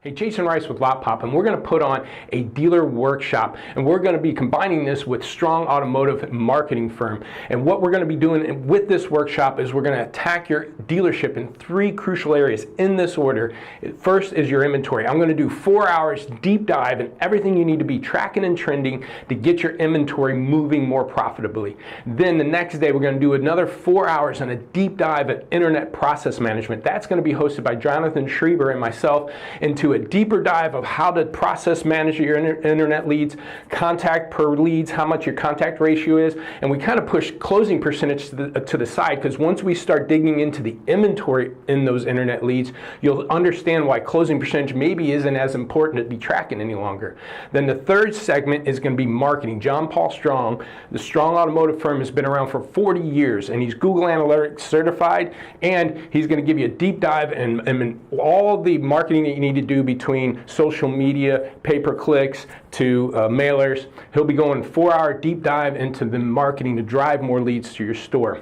Hey, Jason Rice with Lotpop, and we're going to put on a dealer workshop, and we're going to be combining this with Strong Automotive Marketing Firm. And what we're going to be doing with this workshop is we're going to attack your dealership in three crucial areas in this order. First is your inventory. I'm going to do 4 hours deep dive in everything you need to be tracking and trending to get your inventory moving more profitably. Then the next day we're going to do another 4 hours on a deep dive at internet process management. That's going to be hosted by Jonathan Schreiber and myself into a deeper dive of how to process manage your internet leads, contact per leads, how much your contact ratio is, and we kind of push closing percentage to the side, because once we start digging into the inventory in those internet leads, you'll understand why closing percentage maybe isn't as important to be tracking any longer. Then the third segment is going to be marketing. John Paul Strong, the Strong Automotive Firm, has been around for 40 years, and he's Google Analytics certified, and he's going to give you a deep dive in all the marketing that you need to do between social media, pay-per-clicks, to mailers. He'll be going 4-hour deep dive into the marketing to drive more leads to your store.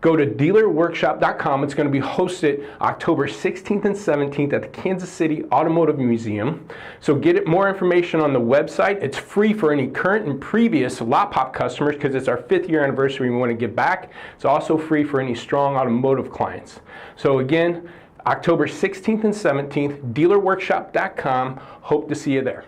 Go to dealerworkshop.com. It's going to be hosted October 16th and 17th at the Kansas City Automotive Museum. So get more information on the website. It's free for any current and previous Lotpop customers because it's our 5th year anniversary. We want to give back. It's also free for any Strong Automotive clients. So again, October 16th and 17th, dealerworkshop.com. Hope to see you there.